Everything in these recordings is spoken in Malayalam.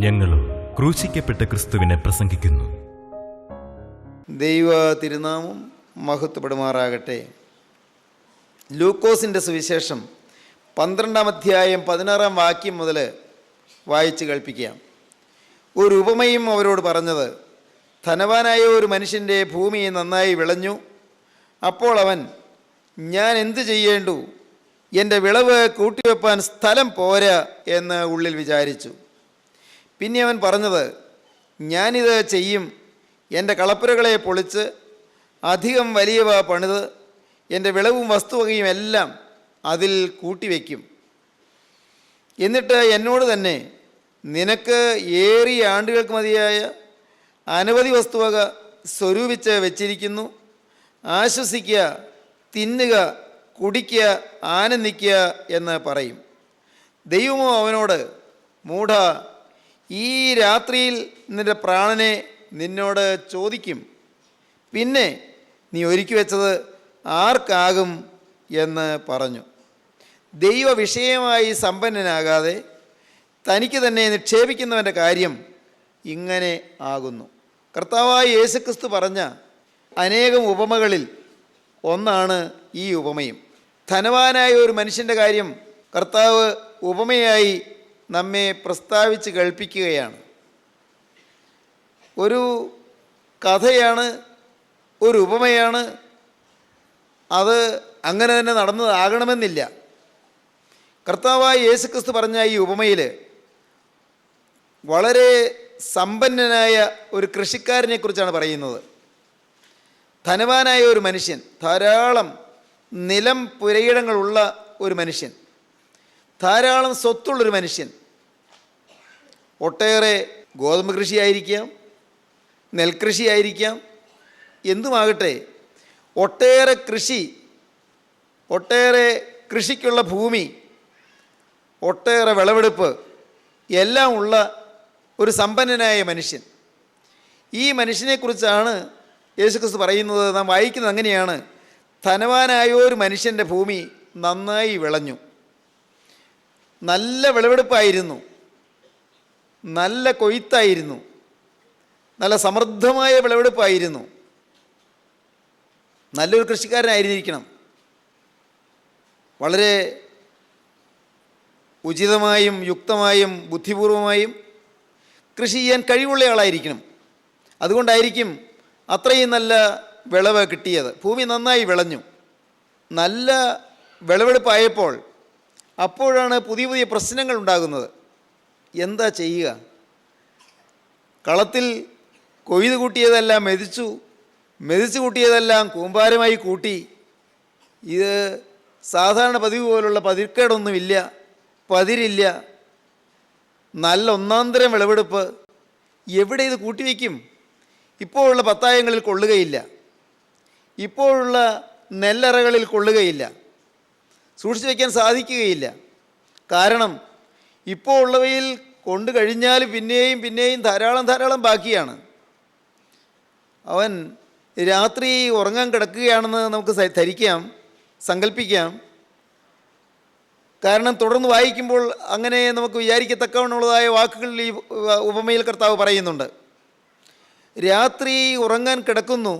ഞങ്ങളും ക്രൂശിക്കപ്പെട്ട ക്രിസ്തുവിനെ പ്രസംഗിക്കുന്നു. ദൈവ തിരുനാമം മഹത്വപ്പെടുമാറാകട്ടെ. ലൂക്കോസിൻ്റെ സുവിശേഷം 12-ാം അധ്യായം 16-ാം വാക്യം മുതൽ വായിച്ച് കേൾപ്പിക്കാം. ഒരു ഉപമയും അവരോട് പറഞ്ഞത്, ധനവാനായ ഒരു മനുഷ്യൻ്റെ ഭൂമി നന്നായി വിളഞ്ഞു. അപ്പോൾ അവൻ, ഞാൻ എന്തു ചെയ്യേണ്ടു, എൻ്റെ വിളവ് കൂട്ടിവെപ്പാൻ സ്ഥലം പോരാ എന്ന് ഉള്ളിൽ വിചാരിച്ചു. പിന്നെ അവൻ പറഞ്ഞത്, ഞാനിത് ചെയ്യും, എൻ്റെ കളപ്പുരകളെ പൊളിച്ച് അധികം വലിയവ പണിത് എൻ്റെ വിളവും വസ്തുവകയും എല്ലാം അതിൽ കൂട്ടിവെക്കും. എന്നിട്ട് എന്നോട് തന്നെ, നിനക്ക് ഏറിയ ആണ്ടുകൾക്ക് മതിയായ അനവധി വസ്തുവക സ്വരൂപിച്ച് വെച്ചിരിക്കുന്നു, ആശ്വസിക്കുക, തിന്നുക, കുടിക്കുക, ആനന്ദിക്കുക എന്ന് പറയും. ദൈവമോ അവനോട്, മൂഢ, ഈ രാത്രിയിൽ നിൻ്റെ പ്രാണനെ നിന്നോട് ചോദിക്കും, പിന്നെ നീ ഒരുക്കി വെച്ചത് ആർക്കാകും എന്ന് പറഞ്ഞു. ദൈവ വിഷയമായി സമ്പന്നനാകാതെ തനിക്ക് തന്നെ നിക്ഷേപിക്കുന്നവൻ്റെ കാര്യം ഇങ്ങനെ ആകുന്നു. കർത്താവായ യേശുക്രിസ്തു പറഞ്ഞ അനേകം ഉപമകളിൽ ഒന്നാണ് ഈ ഉപമയും. ധനവാനായ ഒരു മനുഷ്യൻ്റെ കാര്യം കർത്താവ് ഉപമയായി നമ്മെ പ്രസ്താവിച്ച് കേൾപ്പിക്കുകയാണ്. ഒരു കഥയാണ്, ഒരു ഉപമയാണ്. അത് അങ്ങനെ തന്നെ നടന്നതാകണമെന്നില്ല. കർത്താവായ യേശുക്രിസ്തു പറഞ്ഞ ഈ ഉപമയിൽ വളരെ സമ്പന്നനായ ഒരു കൃഷിക്കാരനെക്കുറിച്ചാണ് പറയുന്നത്. ധനവാനായ ഒരു മനുഷ്യൻ, ധാരാളം നിലം പുരയിടങ്ങളുള്ള ഒരു മനുഷ്യൻ, ധാരാളം സ്വത്തുള്ളൊരു മനുഷ്യൻ. ഒട്ടേറെ ഗോതമ്പ് കൃഷിയായിരിക്കാം, നെൽകൃഷിയായിരിക്കാം, എന്തുമാകട്ടെ, ഒട്ടേറെ കൃഷിക്കുള്ള ഭൂമി, ഒട്ടേറെ വിളവെടുപ്പ് എല്ലാം ഉള്ള ഒരു സമ്പന്നനായ മനുഷ്യൻ. ഈ മനുഷ്യനെക്കുറിച്ചാണ് യേശുക്രിസ്തു പറയുന്നത് നാം വായിക്കുന്നത് അങ്ങനെയാണ്: ധനവാനായ ഒരു മനുഷ്യൻ്റെ ഭൂമി നന്നായി വിളഞ്ഞു. നല്ല വിളവെടുപ്പായിരുന്നു, നല്ല കൊയ്ത്തായിരുന്നു, നല്ല സമൃദ്ധമായ വിളവെടുപ്പായിരുന്നു. നല്ലൊരു കൃഷിക്കാരനായിരിക്കണം, വളരെ ഉചിതമായും യുക്തമായും ബുദ്ധിപൂർവമായും കൃഷി ചെയ്യാൻ കഴിവുള്ള ആളായിരിക്കണം. അതുകൊണ്ടായിരിക്കും അത്രയും നല്ല വിളവ് കിട്ടിയത്. ഭൂമി നന്നായി വിളഞ്ഞു, നല്ല വിളവെടുപ്പായപ്പോൾ അപ്പോഴാണ് പുതിയ പുതിയ പ്രശ്നങ്ങൾ ഉണ്ടാകുന്നത്. എന്താ ചെയ്യുക? കളത്തിൽ കൊയ്ത് കൂട്ടിയതെല്ലാം മെതിച്ചു കൂട്ടിയതെല്ലാം കൂമ്പാരമായി കൂട്ടി. ഇത് സാധാരണ പതിവ് പോലുള്ള പതിർക്കേടൊന്നുമില്ല, പതിരില്ല, നല്ല ഒന്നാന്തരം വിളവെടുപ്പ്. എവിടെ ഇത് കൂട്ടിവെക്കും? ഇപ്പോഴുള്ള പത്തായങ്ങളിൽ കൊള്ളുകയില്ല, ഇപ്പോഴുള്ള നെല്ലറകളിൽ കൊള്ളുകയില്ല, സൂക്ഷിച്ചു വയ്ക്കാൻ സാധിക്കുകയില്ല. കാരണം ഇപ്പോൾ ഉള്ളവയിൽ കൊണ്ടു കഴിഞ്ഞാൽ പിന്നെയും പിന്നെയും ധാരാളം ബാക്കിയാണ്. അവൻ രാത്രി ഉറങ്ങാൻ കിടക്കുകയാണെന്ന് നമുക്ക് ധരിക്കാം, സങ്കല്പിക്കാം. കാരണം തുടർന്ന് വായിക്കുമ്പോൾ അങ്ങനെ നമുക്ക് വിചാരിക്കത്തക്കവണ്ണമുള്ളതായ വാക്കുകളിൽ ഈ ഉപമയിൽ കർത്താവ് പറയുന്നുണ്ട്. രാത്രി ഉറങ്ങാൻ കിടക്കുന്നു,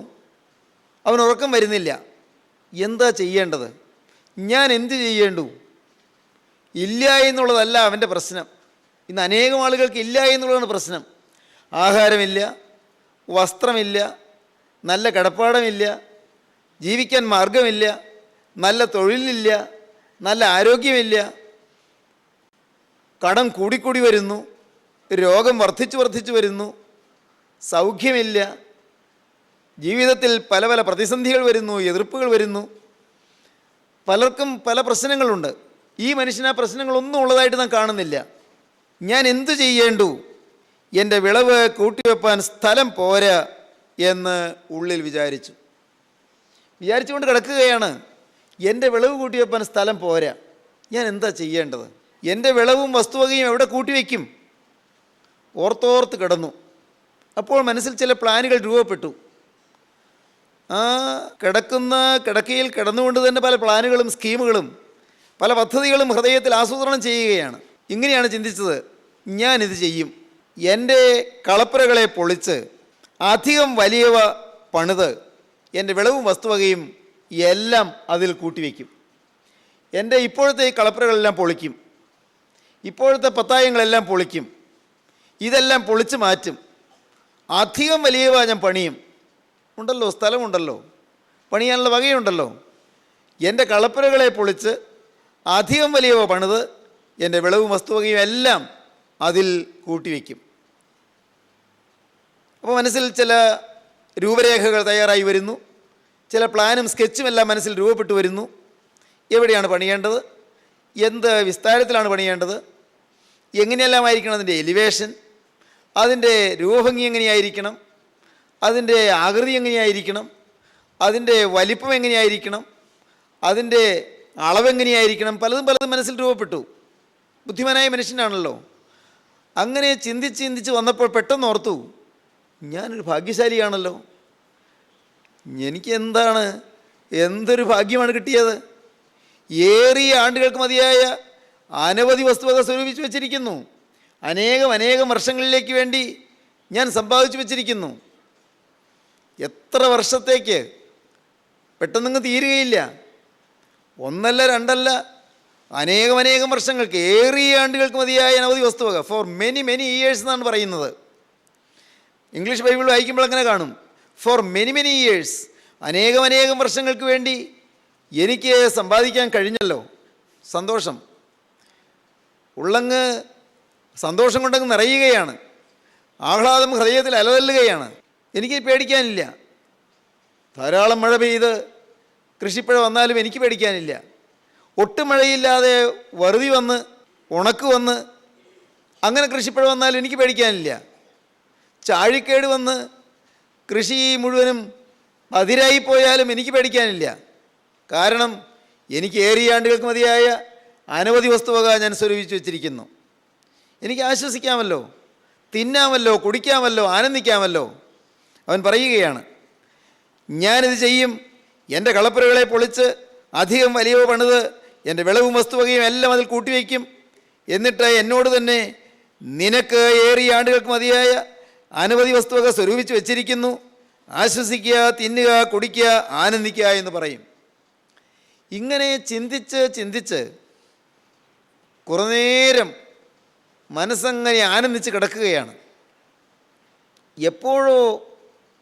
അവൻ ഉറക്കം വരുന്നില്ല. എന്താ ചെയ്യേണ്ടത്? ഞാൻ എന്ത് ചെയ്യേണ്ടു? ഇല്ല എന്നുള്ളതല്ല അവൻ്റെ പ്രശ്നം. ഇന്ന് അനേകം ആളുകൾക്ക് ഇല്ല എന്നുള്ളതാണ് പ്രശ്നം. ആഹാരമില്ല, വസ്ത്രമില്ല, നല്ല കിടപ്പാടമില്ല, ജീവിക്കാൻ മാർഗമില്ല, നല്ല തൊഴിലില്ല, നല്ല ആരോഗ്യമില്ല, കടം കൂടിക്കൂടി വരുന്നു, രോഗം വർദ്ധിച്ചു വരുന്നു, സൗഖ്യമില്ല, ജീവിതത്തിൽ പല പല പ്രതിസന്ധികൾ വരുന്നു, എതിർപ്പുകൾ വരുന്നു. പലർക്കും പല പ്രശ്നങ്ങളുണ്ട്. ഈ മനുഷ്യന് ആ പ്രശ്നങ്ങളൊന്നും ഉള്ളതായിട്ട് നാം കാണുന്നില്ല. ഞാൻ എന്തു ചെയ്യേണ്ടു? എൻ്റെ വിളവ് കൂട്ടിവെപ്പാൻ സ്ഥലം പോരാ എന്ന് ഉള്ളിൽ വിചാരിച്ചുകൊണ്ട് കിടക്കുകയാണ്. എൻ്റെ വിളവ് കൂട്ടിവെപ്പാൻ സ്ഥലം പോരാ, ഞാൻ എന്താ ചെയ്യേണ്ടത്? എൻ്റെ വിളവും വസ്തുവകയും എവിടെ കൂട്ടിവെക്കും? ഓർത്തോർത്ത് കിടന്നു. അപ്പോൾ മനസ്സിൽ ചില പ്ലാനുകൾ രൂപപ്പെട്ടു. ആ കിടക്കയിൽ കിടന്നുകൊണ്ട് തന്നെ പല പ്ലാനുകളും സ്കീമുകളും പല പദ്ധതികളും ഹൃദയത്തിൽ ആസൂത്രണം ചെയ്യുകയാണ്. ഇങ്ങനെയാണ് ചിന്തിച്ചത്: ഞാനിത് ചെയ്യും. എൻ്റെ കളപ്പുരകളെ പൊളിച്ച് അധികം വലിയവ പണിത് എൻ്റെ വിളവും വസ്തുവകയും എല്ലാം അതിൽ കൂട്ടിവെക്കും. എൻ്റെ ഇപ്പോഴത്തെ ഈ കളപ്പുരകളെല്ലാം പൊളിക്കും, ഇപ്പോഴത്തെ പത്തായങ്ങളെല്ലാം പൊളിക്കും, ഇതെല്ലാം പൊളിച്ച് മാറ്റും. അധികം വലിയവ ഞാൻ പണിയും. ഉണ്ടല്ലോ, സ്ഥലമുണ്ടല്ലോ, പണിയാനുള്ള വകയുണ്ടല്ലോ. എൻ്റെ കളപ്പുരകളെ പൊളിച്ച് അധികം വലിയവ പണിത് എൻ്റെ വിളവും വസ്തുവകയും എല്ലാം അതിൽ കൂട്ടിവെക്കും. അപ്പോൾ മനസ്സിൽ ചില രൂപരേഖകൾ തയ്യാറായി വരുന്നു, ചില പ്ലാനും സ്കെച്ചും എല്ലാം മനസ്സിൽ രൂപപ്പെട്ടു വരുന്നു. എവിടെയാണ് പണിയേണ്ടത്? എന്ത് വിസ്താരത്തിലാണ് പണിയേണ്ടത്? എങ്ങനെയെല്ലാമായിരിക്കണം അതിൻ്റെ എലിവേഷൻ, അതിൻ്റെ രൂപഭംഗി എങ്ങനെയായിരിക്കണം, അതിൻ്റെ ആകൃതി എങ്ങനെയായിരിക്കണം, അതിൻ്റെ വലിപ്പം എങ്ങനെയായിരിക്കണം, അതിൻ്റെ അളവെങ്ങനെയായിരിക്കണം, പലതും മനസ്സിൽ രൂപപ്പെട്ടു. ബുദ്ധിമാനായ മനുഷ്യനാണല്ലോ. അങ്ങനെ ചിന്തിച്ച് വന്നപ്പോൾ പെട്ടെന്ന് ഓർത്തു, ഞാനൊരു ഭാഗ്യശാലിയാണല്ലോ. എനിക്ക് എന്തൊരു ഭാഗ്യമാണ് കിട്ടിയത്. ഏറിയ ആണ്ടുകൾക്ക് മതിയായ അനവധി വസ്തുവക സ്വരൂപിച്ച് വച്ചിരിക്കുന്നു. അനേകം വർഷങ്ങളിലേക്ക് വേണ്ടി ഞാൻ സമ്പാദിച്ചു വച്ചിരിക്കുന്നു. എത്ര വർഷത്തേക്ക്? പെട്ടെന്നങ്ങ് തീരുകയില്ല. ഒന്നല്ല രണ്ടല്ല, അനേകം വർഷങ്ങൾക്ക്, ഏറിയ ആണ്ടുകൾക്ക് മതിയായ അനവധി വസ്തുവക. ഫോർ മെനി ഇയേഴ്സ് എന്നാണ് പറയുന്നത്. ഇംഗ്ലീഷ് ബൈബിൾ വായിക്കുമ്പോൾ അങ്ങനെ കാണും. ഫോർ മെനി ഇയേഴ്സ്, അനേകം വർഷങ്ങൾക്ക് വേണ്ടി എനിക്ക് സമ്പാദിക്കാൻ കഴിഞ്ഞല്ലോ. സന്തോഷം, ഉള്ളങ്ങ് സന്തോഷം കൊണ്ടങ്ങ് നിറയുകയാണ്. ആഹ്ലാദം ഹൃദയത്തിൽ അലതല്ലുകയാണ്. എനിക്ക് പേടിക്കാനില്ല. ധാരാളം മഴ പെയ്ത് കൃഷിപ്പഴ വന്നാലും എനിക്ക് പേടിക്കാനില്ല. ഒട്ടും മഴയില്ലാതെ വറുതി വന്ന് ഉണക്ക് വന്ന് അങ്ങനെ കൃഷിപ്പഴ വന്നാലും എനിക്ക് പേടിക്കാനില്ല. ചാഴിക്കേട് വന്ന് കൃഷി മുഴുവനും അതിരായി പോയാലും എനിക്ക് പേടിക്കാനില്ല. കാരണം എനിക്ക് ഏറിയ ആണ്ടുകൾക്ക് മതിയായ അനവധി വസ്തുവക ഞാൻ സ്വരൂപിച്ച് വച്ചിരിക്കുന്നു. എനിക്ക് ആശ്വസിക്കാമല്ലോ, തിന്നാമല്ലോ, കുടിക്കാമല്ലോ, ആനന്ദിക്കാമല്ലോ. അവൻ പറയുകയാണ്, ഞാനിത് ചെയ്യും. എൻ്റെ കളപ്പുരകളെ പൊളിച്ച് അധികം വലിയവ പണിത് എൻ്റെ വിളവും വസ്തുവകയും എല്ലാം അതിൽ കൂട്ടിവയ്ക്കും. എന്നിട്ട് എന്നോട് തന്നെ, നിനക്ക് ഏറിയ ആണ്ടുകൾക്ക് മതിയായ അനവധി വസ്തുവക സ്വരൂപിച്ച് വെച്ചിരിക്കുന്നു, ആശ്വസിക്കുക, തിന്നുക, കുടിക്കുക, ആനന്ദിക്കുക എന്ന് പറയും. ഇങ്ങനെ ചിന്തിച്ച് ചിന്തിച്ച് കുറേ നേരം മനസ്സങ്ങനെ ആനന്ദിച്ച് കിടക്കുകയാണ്. എപ്പോഴോ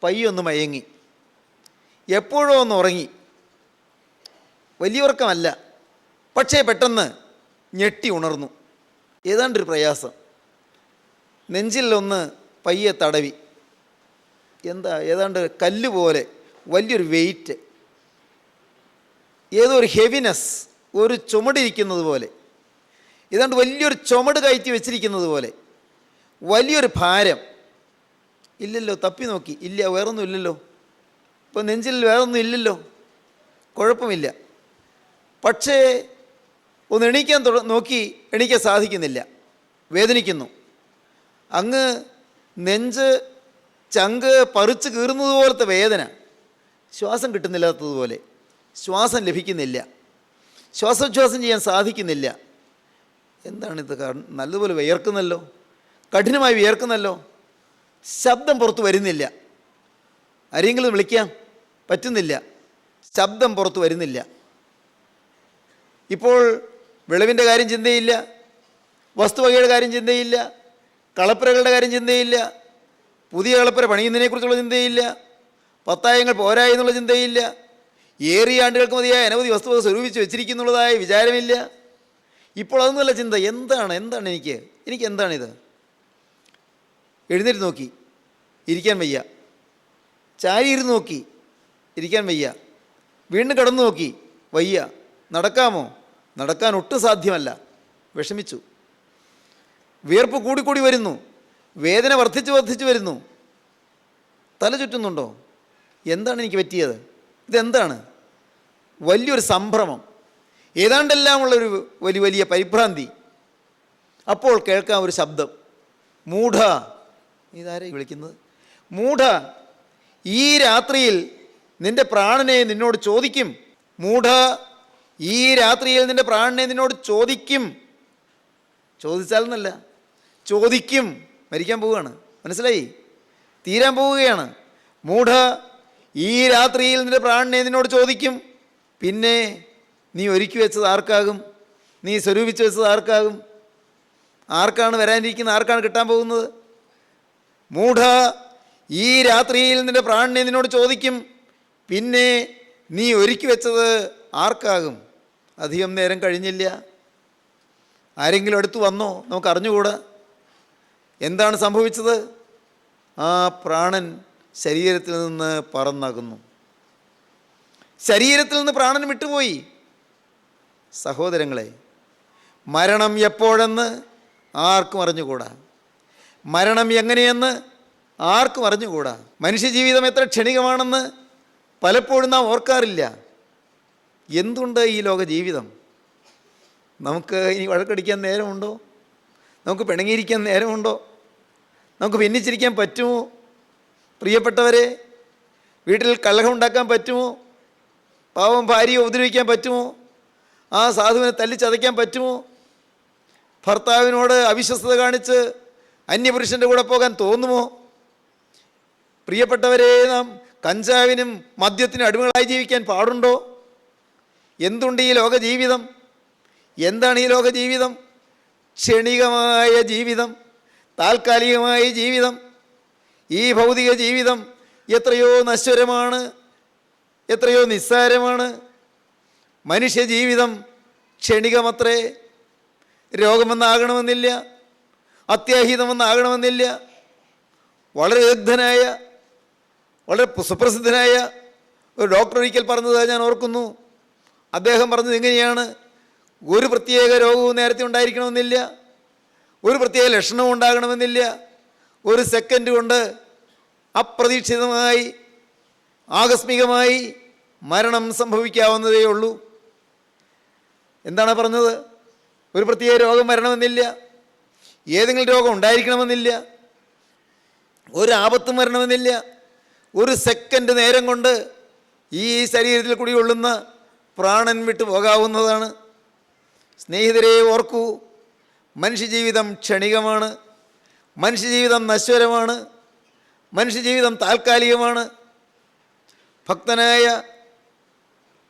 പയ്യൊന്ന് മയങ്ങി, എപ്പോഴോ ഒന്ന് ഉറങ്ങി. വലിയ ഉറക്കമല്ല, പക്ഷേ പെട്ടെന്ന് ഞെട്ടി ഉണർന്നു. ഏതാണ്ടൊരു പ്രയാസം നെഞ്ചിലൊന്ന് പയ്യെ തടവി. എന്താ, ഏതാണ്ട് കല്ല് പോലെ വലിയൊരു വെയിറ്റ്, ഏതോ ഒരു ഹെവിനെസ്, ഒരു ചുമടിരിക്കുന്നത് പോലെ, ഏതാണ്ട് വലിയൊരു ചുമട് കയറ്റി വെച്ചിരിക്കുന്നത് പോലെ, വലിയൊരു ഭാരം. ഇല്ലല്ലോ, തപ്പി നോക്കി, ഇല്ല, വേറൊന്നും ഇല്ലല്ലോ. ഇപ്പോൾ നെഞ്ചിൽ വേറൊന്നും ഇല്ലല്ലോ, കുഴപ്പമില്ല. പക്ഷേ ഒന്ന് എണീക്കാൻ നോക്കി, എണീക്കാൻ സാധിക്കുന്നില്ല, വേദനിക്കുന്നു. അങ്ങ് നെഞ്ച് ചങ്ക് പറിച്ച് കീറുന്നത് പോലത്തെ വേദന, ശ്വാസം കിട്ടുന്നില്ലാത്തതുപോലെ, ശ്വാസം ലഭിക്കുന്നില്ല, ശ്വാസോച്ഛ്വാസം ചെയ്യാൻ സാധിക്കുന്നില്ല. എന്താണിത്? നല്ലതുപോലെ വിയർക്കുന്നല്ലോ, കഠിനമായി വിയർക്കുന്നല്ലോ, ശബ്ദം പുറത്ത് വരുന്നില്ല. ആരെങ്കിലും വിളിക്കാം, പറ്റുന്നില്ല, ശബ്ദം പുറത്ത് വരുന്നില്ല. ഇപ്പോൾ വിളവിൻ്റെ കാര്യം ചിന്തയില്ല, വസ്തുവകയുടെ കാര്യം ചിന്തയില്ല, കളപ്പുരകളുടെ കാര്യം ചിന്തയില്ല, പുതിയ കളപ്പുര പണിയുന്നതിനെക്കുറിച്ചുള്ള ചിന്തയില്ല, പത്തായങ്ങൾ പോരാ എന്നുള്ള ചിന്തയില്ല, ഏറിയ ആണ്ടുകൾക്ക് മതിയായ അനവധി വസ്തുവക സ്വരൂപിച്ച് വെച്ചിരിക്കുന്നുള്ളതായ വിചാരമില്ല. ഇപ്പോൾ അതൊന്നുമല്ല ചിന്ത. എന്താണ് എനിക്ക് എന്താണിത്? എഴുന്നേറ്റ് നോക്കി, ഇരിക്കാൻ വയ്യ. ചാരി ഇരുന്ന് നോക്കി, ഇരിക്കാൻ വയ്യ. വീണ്ടും കിടന്നു നോക്കി, വയ്യ. നടക്കാമോ? നടക്കാൻ ഒട്ടും സാധ്യമല്ല. വിഷമിച്ചു. വിയർപ്പ് കൂടിക്കൂടി വരുന്നു, വേദന വർദ്ധിച്ചു വരുന്നു. തല ചുറ്റുന്നുണ്ടോ? എന്താണ് എനിക്ക് പറ്റിയത്? ഇതെന്താണ്? വലിയൊരു സംഭ്രമം, ഏതാണ്ടെല്ലാമുള്ളൊരു വലിയ പരിഭ്രാന്തി. അപ്പോൾ കേൾക്കാം ഒരു ശബ്ദം, മൂഢ. ഇതാരായി വിളിക്കുന്നത്? മൂഢ, ഈ രാത്രിയിൽ നിന്റെ പ്രാണനെ നിന്നോട് ചോദിക്കും. മൂഢ, ഈ രാത്രിയിൽ നിന്റെ പ്രാണനെ നിന്നോട് ചോദിക്കും. ചോദിച്ചാലെന്നല്ല, ചോദിക്കും. മരിക്കാൻ പോവുകയാണ്, മനസ്സിലായി? തീരാൻ പോവുകയാണ്. മൂഢ, ഈ രാത്രിയിൽ നിന്റെ പ്രാണനെ നിന്നോട് ചോദിക്കും. പിന്നെ നീ ഒരുക്കി വെച്ചത് ആർക്കാകും? നീ സ്വരൂപിച്ച് വെച്ചത് ആർക്കാകും? ആർക്കാണ് വരാനിരിക്കുന്നത്? ആർക്കാണ് കിട്ടാൻ പോകുന്നത്? മൂഢ, ഈ രാത്രിയിൽ നിന്റെ പ്രാണനെ നിന്നോട് ചോദിക്കും. പിന്നെ നീ ഒരുക്കി വെച്ചത് ആർക്കാകും? അധികം നേരം കഴിഞ്ഞില്ല. ആരെങ്കിലും അടുത്ത് വന്നോ? നമുക്ക് അറിഞ്ഞുകൂടാ. എന്താണ് സംഭവിച്ചത്? ആ പ്രാണൻ ശരീരത്തിൽ നിന്ന് പറന്നകുന്നു. ശരീരത്തിൽ നിന്ന് പ്രാണൻ വിട്ടുപോയി. സഹോദരങ്ങളെ, മരണം എപ്പോഴെന്ന് ആർക്കും അറിഞ്ഞുകൂടാ. മരണം എങ്ങനെയെന്ന് ആർക്കും അറിഞ്ഞുകൂടാ. മനുഷ്യജീവിതം എത്ര ക്ഷണികമാണെന്ന് പലപ്പോഴും നാം ഓർക്കാറില്ല. എന്തുണ്ട് ഈ ലോക ജീവിതം? നമുക്ക് ഇനി വഴക്കടിക്കാൻ നേരമുണ്ടോ? നമുക്ക് പിണങ്ങിയിരിക്കാൻ നേരമുണ്ടോ? നമുക്ക് ഭിന്നിച്ചിരിക്കാൻ പറ്റുമോ? പ്രിയപ്പെട്ടവരെ, വീട്ടിൽ കലഹം ഉണ്ടാക്കാൻ പറ്റുമോ? പാവം ഭാര്യയെ ഉപദ്രവിക്കാൻ പറ്റുമോ? ആ സാധുവിനെ തല്ലിച്ചതയ്ക്കാൻ പറ്റുമോ? ഭർത്താവിനോട് അവിശ്വസ്തത കാണിച്ച് അന്യപുരുഷൻ്റെ കൂടെ പോകാൻ തോന്നുമോ? പ്രിയപ്പെട്ടവരെ, നാം കഞ്ചാവിനും മദ്യത്തിനും അടിമകളായി ജീവിക്കാൻ പാടുണ്ടോ? എന്തുണ്ട് ഈ ലോക ജീവിതം? എന്താണ് ഈ ലോക ജീവിതം? ക്ഷണികമായ ജീവിതം, താൽക്കാലികമായ ജീവിതം. ഈ ഭൗതിക ജീവിതം എത്രയോ നശ്വരമാണ്, എത്രയോ നിസ്സാരമാണ്. മനുഷ്യജീവിതം ക്ഷണികമത്രേ. രോഗമെന്നാകണമെന്നില്ല, അത്യാഹിതമെന്നാകണമെന്നില്ല. വളരെ വിദഗ്ധനായ, വളരെ സുപ്രസിദ്ധനായ ഒരു ഡോക്ടർ ഒരിക്കൽ പറഞ്ഞത് ഞാൻ ഓർക്കുന്നു. അദ്ദേഹം പറഞ്ഞത് ഇങ്ങനെയാണ്: ഒരു പ്രത്യേക രോഗവും നേരത്തെ ഉണ്ടായിരിക്കണമെന്നില്ല, ഒരു പ്രത്യേക ലക്ഷണവും ഉണ്ടാകണമെന്നില്ല. ഒരു സെക്കൻഡ് കൊണ്ട് അപ്രതീക്ഷിതമായി, ആകസ്മികമായി മരണം സംഭവിക്കാവുന്നതേ ഉള്ളൂ. എന്താണ് പറഞ്ഞത്? ഒരു പ്രത്യേക രോഗം വരണമെന്നില്ല, ഏതെങ്കിലും രോഗം ഉണ്ടായിരിക്കണമെന്നില്ല, ഒരു ആപത്തും വരണമെന്നില്ല. ഒരു സെക്കൻഡ് നേരം കൊണ്ട് ഈ ശരീരത്തിൽ കുടികൊള്ളുന്ന പ്രാണൻ വിട്ടു പോകാവുന്നതാണ്. സ്നേഹിതരെ, ഓർക്കൂ, മനുഷ്യജീവിതം ക്ഷണികമാണ്, മനുഷ്യജീവിതം നശ്വരമാണ്, മനുഷ്യജീവിതം താൽക്കാലികമാണ്. ഭക്തനായ,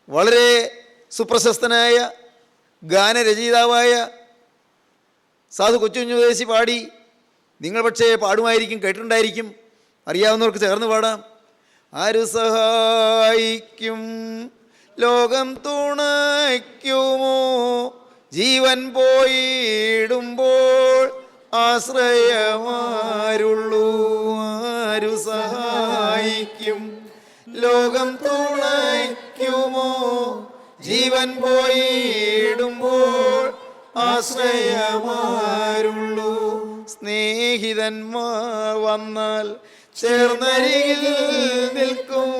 വളരെ സുപ്രശസ്തനായ ഗാനരചയിതാവായ സാധു കൊച്ചുകുഞ്ഞുദേശി പാടി, നിങ്ങൾ പക്ഷേ പാടുമായിരിക്കും, കേട്ടിട്ടുണ്ടായിരിക്കും, അറിയാവുന്നവർക്ക് ചേർന്ന് പാടാം. ആരു സഹായിക്കും, ലോകം തുണയ്ക്കുമോ, ജീവൻ പോയിടുമ്പോൾ ആശ്രയമാരുള്ളൂ. ആരു സഹായിക്കും, ലോകം തുണയ്ക്കുമോ, ജീവൻ പോയിടുമ്പോൾ ആശ്രയമാരുള്ളൂ. സ്നേഹിതന്മാർ വന്നാൽ ചേർന്നരികിൽ നിൽക്കും,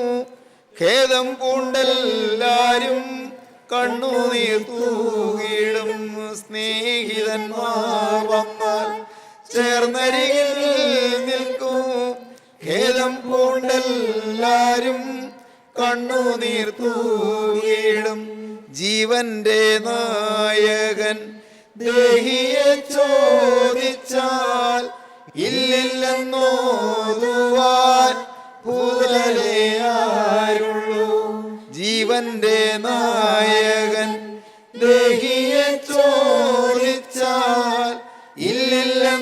ഖേദം പൂണ്ടെല്ലാരും കണ്ണുനീർ തൂകിടും. സ്നേഹിതന്മാർ വന്നാൽ ചേർന്നരികിൽ നിൽക്കും, ഖേദം പൂണ്ടെല്ലാരും കണ്ണുനീർ തൂകിടും. ജീവന്റെ നായകൻ ദേഹിയെ ചോദിച്ചാൽ ഇല്ലെന്നോതുവാൻ പൂതലേ ആരുള്ളൂ. ജീവന്റെ നായകൻ ദേഹിയെ ചോദിച്ചാൽ ഇല്ലെന്നോതുവാൻ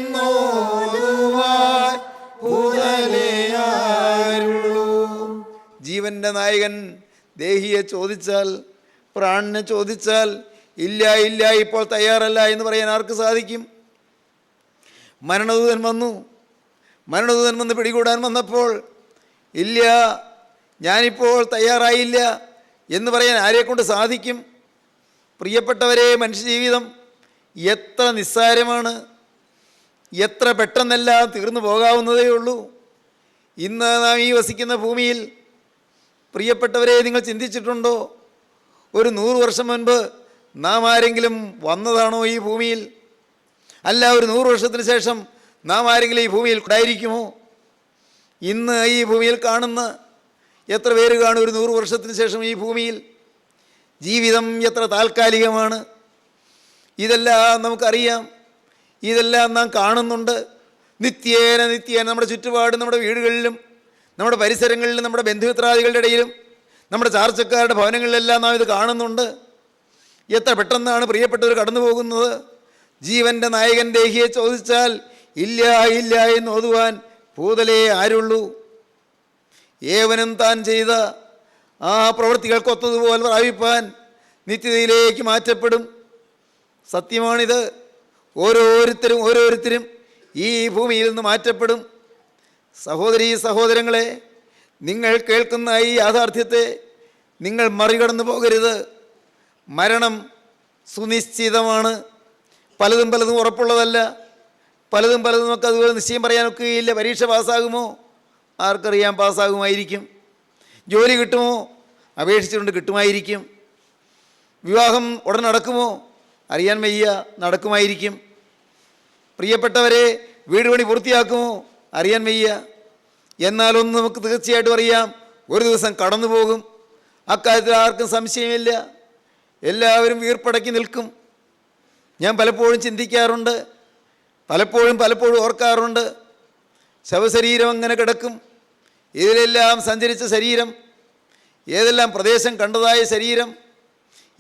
പൂതലേ ആരുള്ളൂ. ജീവന്റെ നായകൻ ദേഹിയെ ചോദിച്ചാൽ, പ്രാണനെ ചോദിച്ചാൽ ഇല്ല ഇല്ല ഇപ്പോൾ തയ്യാറല്ല എന്ന് പറയാൻ ആർക്ക് സാധിക്കും? മരണദൂതൻ വന്ന് പിടികൂടാൻ വന്നപ്പോൾ ഇല്ല, ഞാനിപ്പോൾ തയ്യാറായില്ല എന്ന് പറയാൻ ആരെക്കൊണ്ട് സാധിക്കും? പ്രിയപ്പെട്ടവരെ, മനുഷ്യജീവിതം എത്ര നിസ്സാരമാണ്, എത്ര പെട്ടെന്നെല്ലാം തീർന്നു പോകാവുന്നതേ ഉള്ളൂ. ഇന്ന് നാം ഈ വസിക്കുന്ന ഭൂമിയിൽ, പ്രിയപ്പെട്ടവരെ, നിങ്ങൾ ചിന്തിച്ചിട്ടുണ്ടോ, ഒരു 100 വർഷം മുൻപ് നാം ആരെങ്കിലും വന്നതാണോ ഈ ഭൂമിയിൽ? അല്ല, ഒരു 100 വർഷത്തിന് ശേഷം നാം ആരെങ്കിലും ഈ ഭൂമിയിൽ ഉണ്ടായിരിക്കുമോ? ഇന്ന് ഈ ഭൂമിയിൽ കാണുന്ന എത്ര പേര് കാണും ഒരു 100 വർഷത്തിന് ശേഷം ഈ ഭൂമിയിൽ? ജീവിതം എത്ര താൽക്കാലികമാണ്, ഇതെല്ലാം നമുക്കറിയാം, ഇതെല്ലാം നാം കാണുന്നുണ്ട്. നിത്യേന നമ്മുടെ ചുറ്റുപാടും, നമ്മുടെ വീടുകളിലും, നമ്മുടെ പരിസരങ്ങളിലും, നമ്മുടെ ബന്ധുമിത്രാദികളുടെ ഇടയിലും, നമ്മുടെ ചാർച്ചക്കാരുടെ ഭവനങ്ങളിലെല്ലാം നാം ഇത് കാണുന്നുണ്ട്. എത്ര പെട്ടെന്നാണ് പ്രിയപ്പെട്ടവർ കടന്നു പോകുന്നത്. ജീവൻ്റെ നായകൻ ദേഹിയെ ചോദിച്ചാൽ ഇല്ല ഇല്ല എന്ന് ഓതുവാൻ പൂതലേ ആരുള്ളൂ. ഏവനും താൻ ചെയ്ത ആ പ്രവൃത്തികൾക്കൊത്തതുപോലെ പ്രാപിപ്പാൻ നിത്യതയിലേക്ക് മാറ്റപ്പെടും. സത്യമാണിത്. ഓരോരുത്തരും ഈ ഭൂമിയിൽ നിന്ന് മാറ്റപ്പെടും. സഹോദരീ സഹോദരങ്ങളെ, നിങ്ങൾ കേൾക്കുന്ന ഈ യാഥാർത്ഥ്യത്തെ നിങ്ങൾ മറികടന്നു പോകരുത്. മരണം സുനിശ്ചിതമാണ്. പലതും ഉറപ്പുള്ളതല്ല. പലതും നമുക്ക് അതുപോലെ നിശ്ചയം പറയാനൊക്കെയില്ല. പരീക്ഷ പാസ്സാകുമോ? ആർക്കറിയാം, പാസ്സാകുമായിരിക്കും. ജോലി കിട്ടുമോ? അപേക്ഷിച്ചുകൊണ്ട് കിട്ടുമായിരിക്കും. വിവാഹം ഉടൻ നടക്കുമോ? അറിയാൻ വയ്യ, നടക്കുമായിരിക്കും. പ്രിയപ്പെട്ടവരെ, വീട് പണി പൂർത്തിയാക്കുമോ? അറിയാൻ വയ്യ. എന്നാലൊന്ന് നമുക്ക് തീർച്ചയായിട്ടും അറിയാം, ഒരു ദിവസം കടന്നു പോകും. അക്കാര്യത്തിൽ ആർക്കും സംശയമില്ല. എല്ലാവരും വീർപ്പടക്കി നിൽക്കും. ഞാൻ പലപ്പോഴും ചിന്തിക്കാറുണ്ട്, പലപ്പോഴും ഓർക്കാറുണ്ട്. ശവശരീരം അങ്ങനെ കിടക്കും. ഇതിലെല്ലാം സഞ്ചരിച്ച ശരീരം, ഏതെല്ലാം പ്രദേശം കണ്ടതായ ശരീരം,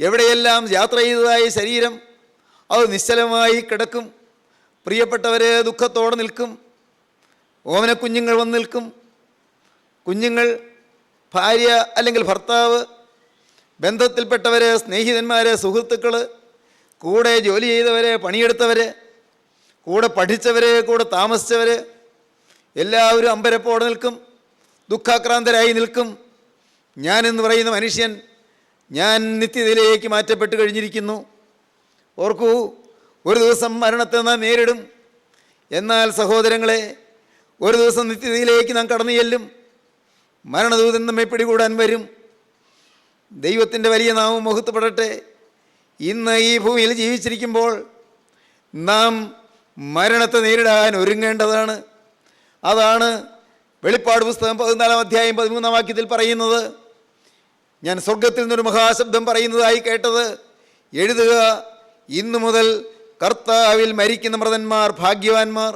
എവിടെയെല്ലാം യാത്ര ചെയ്തതായ ശരീരം, അത് നിശ്ചലമായി കിടക്കും. പ്രിയപ്പെട്ടവരെ ദുഃഖത്തോടെ നിൽക്കും. ഓമനക്കുഞ്ഞുങ്ങൾ വന്ന് നിൽക്കും. കുഞ്ഞുങ്ങൾ, ഭാര്യ അല്ലെങ്കിൽ ഭർത്താവ്, ബന്ധത്തിൽപ്പെട്ടവർ, സ്നേഹിതന്മാർ, സുഹൃത്തുക്കൾ, കൂടെ ജോലി ചെയ്തവർ, പണിയെടുത്തവർ, കൂടെ പഠിച്ചവർ, കൂടെ താമസിച്ചവർ, എല്ലാവരും അമ്പരപ്പോടെ നിൽക്കും, ദുഃഖാക്രാന്തരായി നിൽക്കും. ഞാനെന്ന് പറയുന്ന മനുഷ്യൻ, ഞാൻ നിത്യതയിലേക്ക് മാറ്റപ്പെട്ട് കഴിഞ്ഞിരിക്കുന്നു. ഓർക്കൂ, ഒരു ദിവസം മരണത്തെ നാം നേരിടും. എന്നാൽ സഹോദരങ്ങളെ, ഒരു ദിവസം നിത്യതയിലേക്ക് നാം കടന്നു ചെല്ലും. മരണദൂതൻ നമ്മെ പിടികൂടാൻ വരും. ദൈവത്തിൻ്റെ വലിയ നാമം മഹത്വപ്പെടട്ടെ. ഇന്ന് ഈ ഭൂമിയിൽ ജീവിച്ചിരിക്കുമ്പോൾ നാം മരണത്തെ നേരിടാൻ ഒരുങ്ങേണ്ടതാണ്. അതാണ് വെളിപ്പാട് പുസ്തകം 14-ാം അധ്യായം 13-ാം വാക്യത്തിൽ പറയുന്നത്. ഞാൻ സ്വർഗത്തിൽ നിന്നൊരു മഹാശബ്ദം പറയുന്നതായി കേട്ടത്, എഴുതുക, ഇന്നു മുതൽ കർത്താവിൽ മരിക്കുന്ന മൃതന്മാർ ഭാഗ്യവാന്മാർ.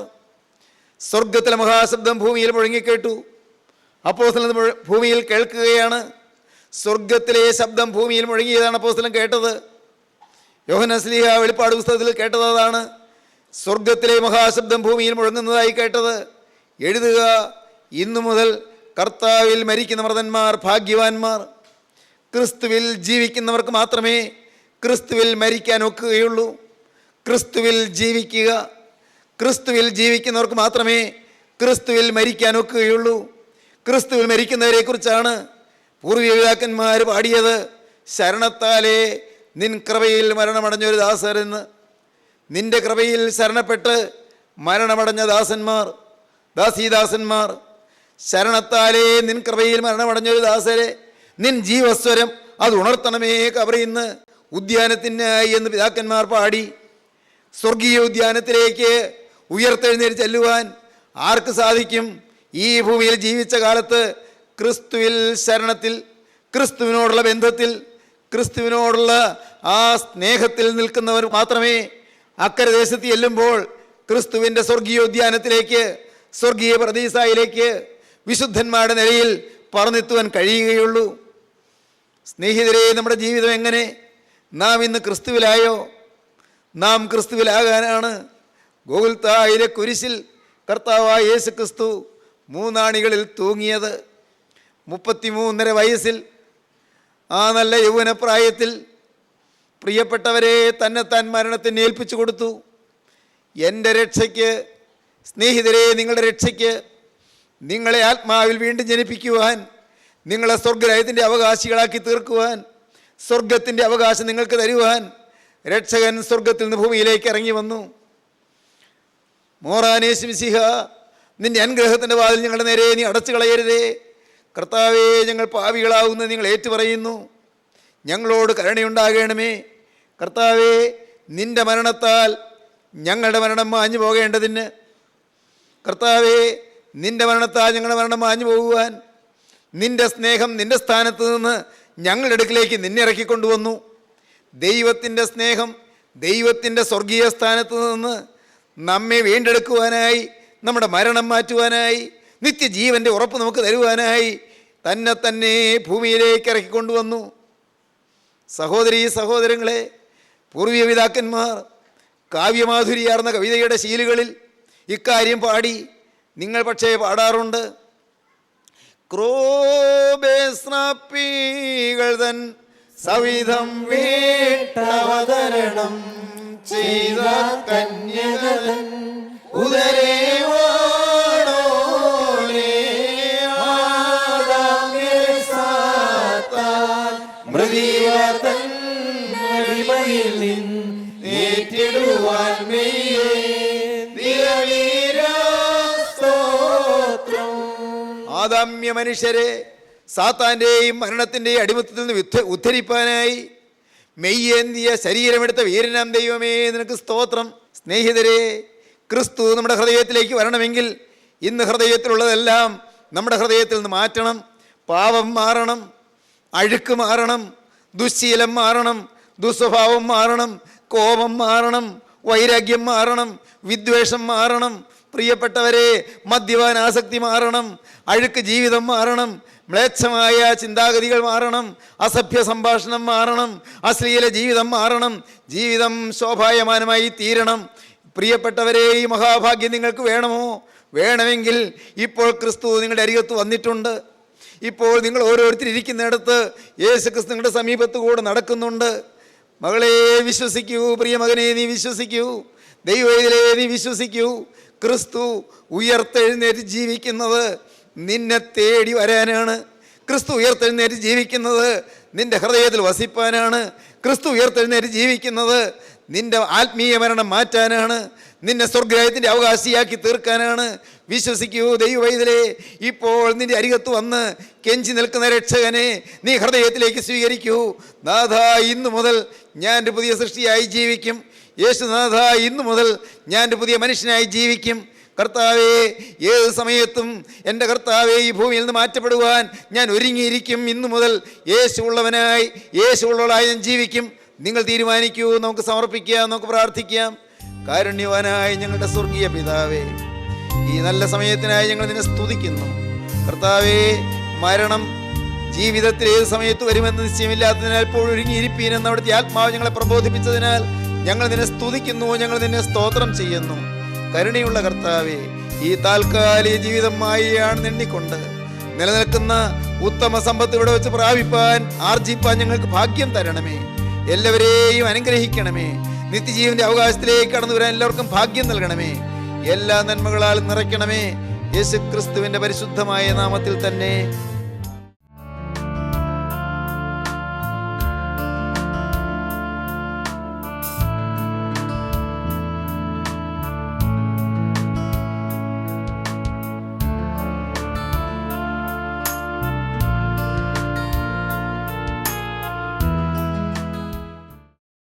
സ്വർഗത്തിലെ മഹാശബ്ദം ഭൂമിയിൽ മുഴങ്ങിക്കേട്ടു. അപ്പോസ്തലൻ ഭൂമിയിൽ കേൾക്കുകയാണ്. സ്വർഗത്തിലെ ശബ്ദം ഭൂമിയിൽ മുഴങ്ങിയതാണ് അപ്പോസ്തലൻ കേട്ടത്. യോഹന്നാൻ ശ്ലീഹ വെളിപ്പാട് പുസ്തകത്തിൽ കേട്ടത് അതാണ്. സ്വർഗത്തിലെ മഹാശബ്ദം ഭൂമിയിൽ മുഴങ്ങുന്നതായി കേട്ടത്, എഴുതുക, ഇന്നു മുതൽ കർത്താവിൽ മരിക്കുന്ന മൃതന്മാർ ഭാഗ്യവാന്മാർ. ക്രിസ്തുവിൽ ജീവിക്കുന്നവർക്ക് മാത്രമേ ക്രിസ്തുവിൽ മരിക്കാൻ ഒക്കുകയുള്ളൂ. ക്രിസ്തുവിൽ ജീവിക്കുക. ക്രിസ്തുവിൽ ജീവിക്കുന്നവർക്ക് മാത്രമേ ക്രിസ്തുവിൽ മരിക്കാൻ ഒക്കുകയുള്ളൂ. ക്രിസ്തുവിൽ മരിക്കുന്നവരെ കുറിച്ചാണ് പൂർവ്വ പിതാക്കന്മാർ പാടിയത്, ശരണത്താലേ നിൻ കൃപയിൽ മരണമടഞ്ഞൊരു ദാസരെന്ന്. നിന്റെ കൃപയിൽ ശരണപ്പെട്ട് മരണമടഞ്ഞ ദാസന്മാർ, ദാസീദാസന്മാർ, ശരണത്താലേ നിൻ കൃപയിൽ മരണമടഞ്ഞൊരു ദാസരെ, നിൻ ജീവസ്വരം അത് ഉണർത്തണമേ കബറിന്ന് ഉദ്യാനത്തിനായി എന്ന് പിതാക്കന്മാർ പാടി. സ്വർഗീയ ഉദ്യാനത്തിലേക്ക് ഉയർത്തെഴുന്നേറ്റ് ചെല്ലുവാൻ ആർക്ക് സാധിക്കും? ഈ ഭൂമിയിൽ ജീവിച്ച കാലത്ത് ക്രിസ്തുവിൽ ശരണത്തിൽ, ക്രിസ്തുവിനോടുള്ള ബന്ധത്തിൽ, ക്രിസ്തുവിനോടുള്ള ആ സ്നേഹത്തിൽ നിൽക്കുന്നവർ മാത്രമേ അക്കരെ ദേശത്ത് ചെല്ലുമ്പോൾ ക്രിസ്തുവിൻ്റെ സ്വർഗീയോദ്യാനത്തിലേക്ക്, സ്വർഗീയ പ്രതീസായിലേക്ക് വിശുദ്ധന്മാരുടെ നിലയിൽ പറന്നെത്തുവാൻ കഴിയുകയുള്ളൂ. സ്നേഹിതരെ, നമ്മുടെ ജീവിതം എങ്ങനെ? നാം ഇന്ന് ക്രിസ്തുവിലായോ? നാം ക്രിസ്തുവിലാകാനാണ് ഗോകുൽത്തായിലെ കുരിശിൽ കർത്താവായ യേശു ക്രിസ്തു മൂന്നാണികളിൽ തൂങ്ങിയത്. 33.5 വയസ്സിൽ, ആ നല്ല യൗവനപ്രായത്തിൽ പ്രിയപ്പെട്ടവരെ തന്നെത്താൻ മരണത്തിന് ഏൽപ്പിച്ചു കൊടുത്തു. എൻ്റെ രക്ഷയ്ക്ക്, സ്നേഹിതരെ, നിങ്ങളുടെ രക്ഷയ്ക്ക്, നിങ്ങളെ ആത്മാവിൽ വീണ്ടും ജനിപ്പിക്കുവാൻ, നിങ്ങളെ സ്വർഗരാജ്യത്തിൻ്റെ അവകാശികളാക്കി തീർക്കുവാൻ, സ്വർഗത്തിൻ്റെ അവകാശം നിങ്ങൾക്ക് തരുവാൻ രക്ഷകൻ സ്വർഗത്തിൽ നിന്ന് ഭൂമിയിലേക്ക് ഇറങ്ങി വന്നു. മോറാനേശു മിശിഹ, നിൻ്റെ അനുഗ്രഹത്തിൻ്റെ വാതിൽ ഞങ്ങളുടെ നേരെ നീ അടച്ചു കളയരുതേ. കർത്താവേ, ഞങ്ങൾ പാപികളാവുന്നത് നിങ്ങൾ ഏറ്റുപറയുന്നു. ഞങ്ങളോട് കരുണയുണ്ടാകണമേ. കർത്താവേ, നിൻ്റെ മരണത്താൽ ഞങ്ങളുടെ മരണം മാഞ്ഞു പോകേണ്ടതിന്, കർത്താവേ, നിൻ്റെ മരണത്താൽ ഞങ്ങളുടെ മരണം മാഞ്ഞു പോകുവാൻ നിൻ്റെ സ്നേഹം നിൻ്റെ സ്ഥാനത്ത് നിന്ന് ഞങ്ങളുടെ അടുക്കിലേക്ക് നിന്നെ ഇറക്കിക്കൊണ്ടുവന്നു. ദൈവത്തിൻ്റെ സ്നേഹം ദൈവത്തിൻ്റെ സ്വർഗീയ സ്ഥാനത്ത് നിന്ന് നമ്മെ വീണ്ടെടുക്കുവാനായി, നമ്മുടെ മരണം മാറ്റുവാനായി, നിത്യജീവൻ്റെ ഉറപ്പ് നമുക്ക് തരുവാനായി തന്നെ ഭൂമിയിലേക്ക് ഇറക്കിക്കൊണ്ടുവന്നു. സഹോദരീ സഹോദരങ്ങളെ, പൂർവീയ പിതാക്കന്മാർ കാവ്യമാധുരിയാർന്ന കവിതയുടെ ശീലുകളിൽ ഇക്കാര്യം പാടി. നിങ്ങൾ പക്ഷേ പാടാറുണ്ട്. ക്രോബേസ്രാപ്പികൾ തൻ സവിധം വീട്ടവതരണം ചെയ്ത കന്യകതൻ ഉദരേ ആദാമ്യ മനുഷ്യരെ സാത്താൻ്റെയും മരണത്തിൻ്റെയും അടിമത്തത്തിൽ നിന്ന് ഉദ്ധരിപ്പാനായി മെയ്യേന്തിയ ശരീരമെടുത്ത വീരനാം ദൈവമേ, നിനക്ക് സ്തോത്രം. സ്നേഹിതരെ, ക്രിസ്തു നമ്മുടെ ഹൃദയത്തിലേക്ക് വരണമെങ്കിൽ ഇന്ന് ഹൃദയത്തിലുള്ളതെല്ലാം നമ്മുടെ ഹൃദയത്തിൽ നിന്ന് മാറ്റണം. പാപം മാറണം, അഴുക്ക് മാറണം, ദുശ്ശീലം മാറണം, ദുസ്വഭാവം മാറണം, കോപം മാറണം, വൈരാഗ്യം മാറണം, വിദ്വേഷം മാറണം. പ്രിയപ്പെട്ടവരെ, മദ്യപാനാസക്തി മാറണം, അഴുക്ക് ജീവിതം മാറണം, മ്ലേച്ഛമായ ചിന്താഗതികൾ മാറണം, അസഭ്യ സംഭാഷണം മാറണം, അശ്ലീല ജീവിതം മാറണം, ജീവിതം ശോഭായമാനമായി തീരണം. പ്രിയപ്പെട്ടവരെ, ഈ മഹാഭാഗ്യം നിങ്ങൾക്ക് വേണമോ? വേണമെങ്കിൽ ഇപ്പോൾ ക്രിസ്തു നിങ്ങളുടെ അരികത്ത് വന്നിട്ടുണ്ട്. ഇപ്പോൾ നിങ്ങൾ ഓരോരുത്തരിയ്ക്കുന്നിടത്ത് യേശു ക്രിസ്തു നിങ്ങളുടെ സമീപത്ത് കൂടെ നടക്കുന്നുണ്ട്. മകളെ വിശ്വസിക്കൂ, പ്രിയ മകനെ നീ വിശ്വസിക്കൂ, ദൈവത്തിലെ നീ വിശ്വസിക്കൂ. ക്രിസ്തു ഉയർത്തെഴുന്നേറ്റ് ജീവിക്കുന്നത് നിന്നെ തേടി വരാനാണ്. ക്രിസ്തു ഉയർത്തെഴുന്നേറ്റ് ജീവിക്കുന്നത് നിൻ്റെ ഹൃദയത്തിൽ വസിപ്പാനാണ്. ക്രിസ്തു ഉയർത്തെഴുന്നേറ്റ് ജീവിക്കുന്നത് നിൻ്റെ ആത്മീയ മരണം മാറ്റാനാണ്, നിന്നെ സ്വർഗരാജ്യത്തിൻ്റെ അവകാശിയാക്കി തീർക്കാനാണ്. വിശ്വസിക്കൂ ദൈവവൈതലേ, ഇപ്പോൾ നിൻ്റെ അരികത്ത് വന്ന് കെഞ്ചി നിൽക്കുന്ന രക്ഷകനെ നീ ഹൃദയത്തിലേക്ക് സ്വീകരിക്കൂ. നാഥ, ഇന്നു മുതൽ ഞാൻ ഒരു പുതിയ സൃഷ്ടിയായി ജീവിക്കും. യേശുനാഥ, ഇന്നു മുതൽ ഞാൻ ഒരു പുതിയ മനുഷ്യനായി ജീവിക്കും. കർത്താവേ, ഏത് സമയത്തും എൻ്റെ കർത്താവേ ഈ ഭൂമിയിൽ നിന്ന് മാറ്റപ്പെടുവാൻ ഞാൻ ഒരുങ്ങിയിരിക്കും. ഇന്നു മുതൽ യേശുവുള്ളവനായി യേശുവുള്ളവളായി ഞാൻ ജീവിക്കും. നിങ്ങൾ തീരുമാനിക്കൂ. നമുക്ക് സമർപ്പിക്കാം, നമുക്ക് പ്രാർത്ഥിക്കാം. കാരുണ്യവാനായ ഞങ്ങളുടെ സ്വർഗീയ പിതാവേ, ഈ നല്ല സമയത്തിനായി ഞങ്ങൾ നിന്നെ സ്തുതിക്കുന്നു. കർത്താവേ, മരണം ജീവിതത്തിൽ ഏത് സമയത്ത് വരുമെന്ന് നിശ്ചയമില്ലാത്തതിനാൽ ഇപ്പോൾ ഒരുങ്ങിയിരിപ്പീനെന്ന് അവിടുത്തെ ആത്മാവ് ഞങ്ങളെ പ്രബോധിപ്പിച്ചതിനാൽ ഞങ്ങൾ നിന്നെ സ്തുതിക്കുന്നു, ഞങ്ങൾ നിന്നെ സ്തോത്രം ചെയ്യുന്നു. കരുണയുള്ള കർത്താവേ, ഈ താൽക്കാലിക ജീവിതം മായയാണെന്ന് എണ്ണിക്കൊണ്ട് നിലനിൽക്കുന്ന ഉത്തമ സമ്പത്ത് ഇവിടെ വെച്ച് പ്രാപിപ്പാൻ ആർജിപ്പാൻ ഞങ്ങൾക്ക് ഭാഗ്യം തരണമേ. എല്ലാവരെയും അനുഗ്രഹിക്കണമേ. നിത്യജീവന്റെ അവകാശത്തിലേക്ക് കടന്നു വരാൻ എല്ലാവർക്കും ഭാഗ്യം നൽകണമേ. എല്ലാ നന്മകളാലും നിറയ്ക്കണമേ. യേശുക്രിസ്തുവിന്റെ പരിശുദ്ധമായ നാമത്തിൽ തന്നെ